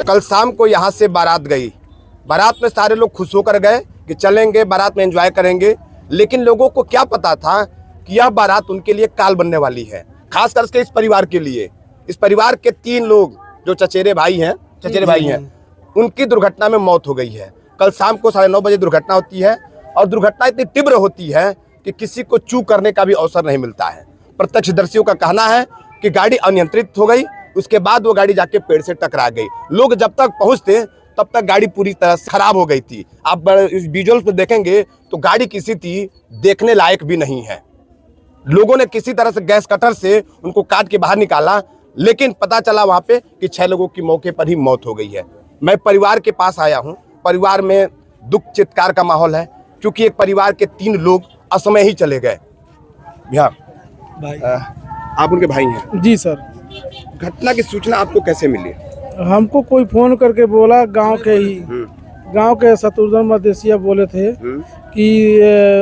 कल शाम को यहाँ से बारात गई। बारात में सारे लोग खुश होकर गए कि चलेंगे बारात में एंजॉय करेंगे, लेकिन लोगों को क्या पता था कि यह बारात उनके लिए काल बनने वाली है। खास करके इस परिवार के लिए। इस परिवार के 3 लोग जो चचेरे भाई हैं, उनकी दुर्घटना में मौत हो गई है। कल शाम को 9:30 बजे दुर्घटना होती है और दुर्घटना इतनी तीव्र होती है कि किसी को चूक करने का भी अवसर नहीं मिलता है। प्रत्यक्षदर्शियों का कहना है कि गाड़ी अनियंत्रित हो गई, उसके बाद वो गाड़ी जाके पेड़ से टकरा गई। लोग जब तक पहुंचते तब तक गाड़ी पूरी तरह से खराब हो गई थी। आप इस विजुअल्स में देखेंगे तो गाड़ी की स्थिति देखने लायक भी नहीं है। लोगों ने किसी तरह से गैस कटर से उनको काट के बाहर निकाला, लेकिन पता चला वहां पे कि 6 लोगों की मौके पर ही मौत हो गई है। मैं परिवार के पास आया हूं। परिवार में दुख चित्कार का माहौल है, क्योंकि एक परिवार के 3 लोग असमय ही चले गए। भैया भाई, आप उनके भाई हैं? जी सर। घटना की सूचना आपको कैसे मिली? हमको कोई फोन करके बोला, गांव के शत्रुघ्न मदेशिया बोले थे कि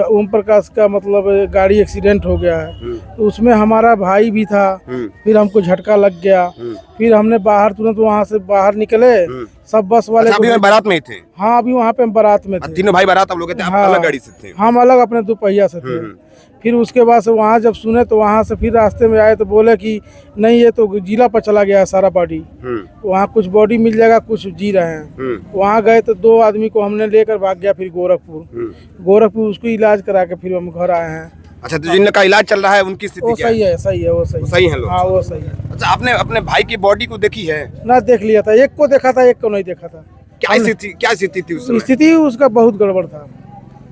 ओम प्रकाश का मतलब गाड़ी एक्सीडेंट हो गया है। तो उसमें हमारा भाई भी था। फिर हमको झटका लग गया। फिर हमने तुरंत वहाँ से बाहर निकले। सब बस वाले अभी बारात में ही थे? हाँ, अभी वहाँ पे हम बारात में थे। 3 भाई बारात आप लोग थे? हाँ, अलग गाड़ी से थे? हम अलग अपने 2 पहिया से थे। फिर उसके बाद से वहाँ जब सुने तो वहाँ से फिर रास्ते में आए तो बोले कि नहीं, ये तो जिला पर चला गया है सारा बॉडी। वहाँ कुछ बॉडी मिल जाएगा, कुछ जी रहे हैं। वहाँ गए तो 2 आदमी को हमने लेकर भाग गया। फिर गोरखपुर उसको इलाज करा के फिर हम घर आए हैं। अच्छा, तो जिनका इलाज चल रहा है उनकी स्थिति क्या है? वो सही है लोग। हाँ, वो सही है। अच्छा, आपने अपने भाई की बॉडी को देखी है? ना, देख लिया था। एक को देखा था, एक को नहीं देखा था। क्या स्थिति थी उस समय? स्थिति उसका बहुत गड़बड़ था।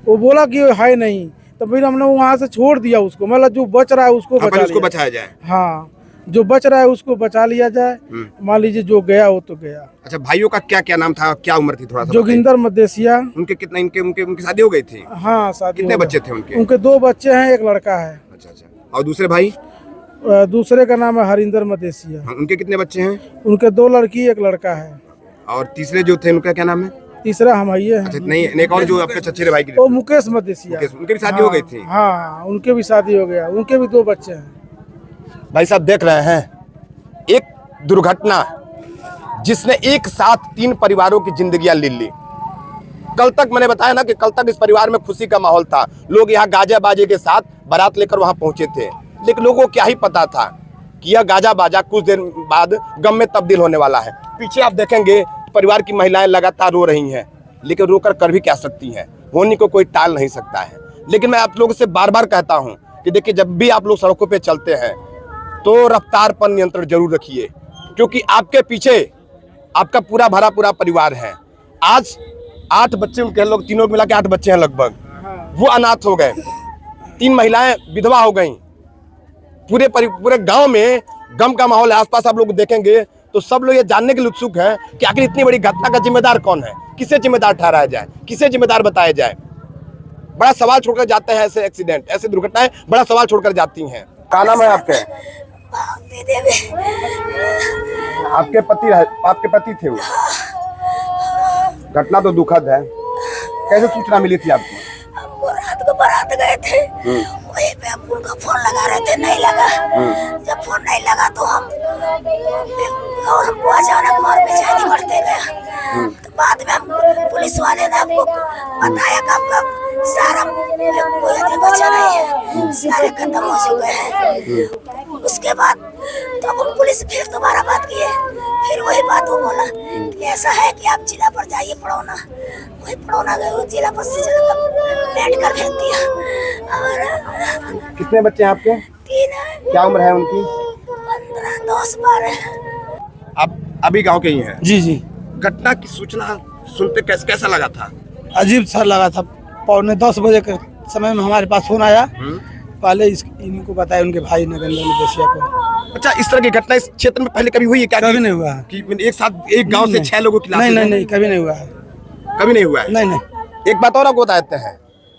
वो बोला कि है नहीं, तो फिर हमने वहाँ से छोड़ दिया उसको। मतलब जो बच रहा है उसको बचाया जाए। हाँ, जो बच रहा है उसको बचा लिया जाए। मान लीजिए जो गया वो तो गया। अच्छा, भाइयों का क्या नाम था, क्या उम्र थी? थोड़ा सा जोगिंदर मदेशिया। उनके कितने उनकी शादी हो गई थी? हाँ, शादी। कितने बच्चे थे उनके? उनके 2 बच्चे हैं, 1 लड़का है। अच्छा। और दूसरे भाई? दूसरे का नाम है हरिंदर मदेशिया। उनके कितने बच्चे हैं? उनके 2 लड़की, 1 लड़का है। और तीसरे जो थे उनका क्या नाम है? तीसरा हम ही है। अच्छा, नहीं, एक और जो आपके चचेरे भाई की? वो मुकेश मदेशिया। उनकी भी शादी हो गई थी? हाँ, उनके भी शादी हो गया। उनके भी 2 बच्चे हैं। भाई साहब, देख रहे हैं एक दुर्घटना जिसने एक साथ 3 परिवारों की जिंदगियां ले ली। कल तक मैंने बताया ना कि कल तक इस परिवार में खुशी का माहौल था। लोग यहाँ गाजा बाजे के साथ बारात लेकर वहां पहुंचे थे, लेकिन लोगों को क्या ही पता था कि यह गाजा बाजा कुछ देर बाद गम में तब्दील होने वाला है। पीछे आप देखेंगे परिवार की महिलाएं लगातार रो रही हैं, लेकिन रोकर कर भी क्या सकती हैं? होने को कोई टाल नहीं सकता है। लेकिन मैं आप लोगों से बार बार कहता हूं कि देखिए, जब भी आप लोग सड़कों पे चलते हैं तो रफ्तार पर नियंत्रण जरूर रखिए, क्योंकि आपके पीछे आपका पूरा भरा पूरा परिवार है। आज 8 बच्चे उनके लोग, तीनों मिला के 8 बच्चे हैं लगभग। वो अनाथ हो गए, 3 महिलाएं विधवा हो गई। पूरे गांव में गम का माहौल है। आसपास आप लोग देखेंगे तो सब लोग ये जानने के लिए उत्सुक है कि आखिर इतनी बड़ी घटना का जिम्मेदार कौन है, किसे जिम्मेदार ठहराया जाए, किसे जिम्मेदार बताया जाए। बड़ा सवाल छोड़कर जाते हैं ऐसे एक्सीडेंट, ऐसे दुर्घटनाएं बड़ा सवाल छोड़कर जाती हैं। क्या नाम है आपके? आपके पति थे वो? घटना तो दुखद है। कैसे सूचना मिली थी आपको? हमको रात को बारात गए थे, वहीं पे हम उनका फोन लगा रहे थे, नहीं लगा। जब फोन नहीं लगा तो हमको अचानक मार बेचैनी बढ़ते गया। तो बाद में हम पुलिस वाले ने हमको बताया कि आपका सारा कोई बचा नहीं है, सारे खत्म हो चुके हैं। उसके बाद तो अब पुलिस फिर दोबारा बात किए। फिर वही बात वो बोला कि ऐसा है कि आप जिला पर जाइए पड़ौना। वही पड़ौना गए, वो जिला पर से बैठ कर भेज दिया। और कितने बच्चे हैं आपके? 3 है। क्या उम्र है उनकी? 15, 10, 12। आप अभी गांव के ही हैं? जी। घटना की सूचना सुनते कैसा लगा था? अजीब सा लगा था। 9:45 बजे के समय में हमारे पास फोन आया। पहले इन्हीं को बताया, उनके भाई नरेंद्र मदेशिया को। अच्छा, इस तरह की घटना इस क्षेत्र में पहले कभी हुई है क्या? कभी नहीं हुआ कि एक साथ एक गांव से 6 लोगों की लाश? नहीं, कभी नहीं हुआ है। कभी नहीं हुआ है? नहीं। एक बात और आपको बताते हैं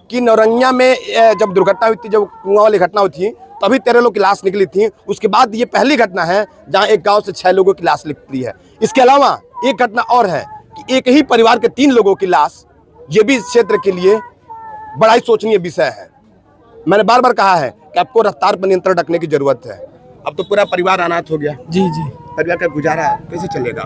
कि नौरंगिया में जब दुर्घटना हुई थी, जब कुआं वाली घटना हुई थी, तभी 13 लोग की लाश निकली थी। उसके बाद ये पहली घटना है जहां एक गांव से 6 लोगों की लाश निकली है। इसके अलावा एक घटना और है कि एक ही परिवार के 3 लोगों की लाश, ये भी इस क्षेत्र के लिए बड़ा ही सोचनीय विषय है। मैंने बार बार कहा है कि आपको रफ्तार पर नियंत्रण रखने की जरूरत है। अब तो पूरा परिवार अनाथ हो गया। जी। परिवार का गुजारा कैसे चलेगा?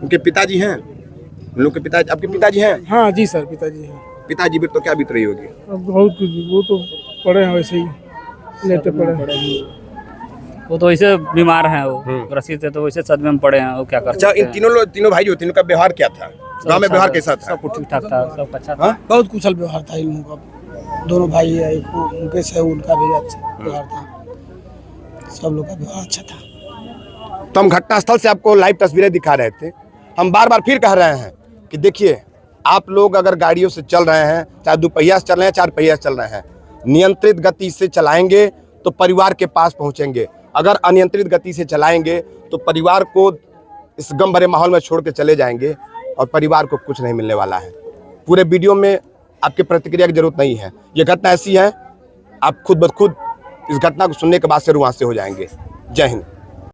उनके पिताजी हैं, उन लोग के पिताजी, आपके पिताजी हैं? हाँ जी सर, पिताजी हैं। पिताजी भी तो क्या बीत रही होगी? अब बहुत कुछ, वो तो पड़े हैं वैसे ही, लेटे पड़े हैं। वो तो वैसे बीमार हैं, वो ग्रसित है, तो वैसे सदमे में पड़े हैं, वो क्या कर अच्छा, सकते इन हैं। तीनों भाई जो थे, इनका व्यवहार क्या था? गांव में व्यवहार कैसा था? सब कुछ ठीक ठाक था, सब अच्छा था। हाँ? बहुत कुशल व्यवहार था इन लोगों का। दोनों भाई है, एक मुकेश है, उनका भी अच्छा व्यवहार था। सब लोग का व्यवहार अच्छा था। तो हम घटनास्थल से आपको लाइव तस्वीरें दिखा रहे थे। हम बार बार फिर कह रहे हैं कि देखिए, आप लोग अगर गाड़ियों से चल रहे हैं, चाहे दुपहिया से चल रहे हैं, चार पहिया से चल रहे हैं, नियंत्रित गति से चलाएंगे तो परिवार के पास पहुंचेंगे। अगर अनियंत्रित गति से चलाएंगे तो परिवार को इस गम भरे माहौल में छोड़ के चले जाएंगे और परिवार को कुछ नहीं मिलने वाला है। पूरे वीडियो में आपकी प्रतिक्रिया की जरूरत नहीं है। ये घटना ऐसी है, आप खुद ब खुद इस घटना को सुनने के बाद से रुआंसे हो जाएंगे। जय हिंद।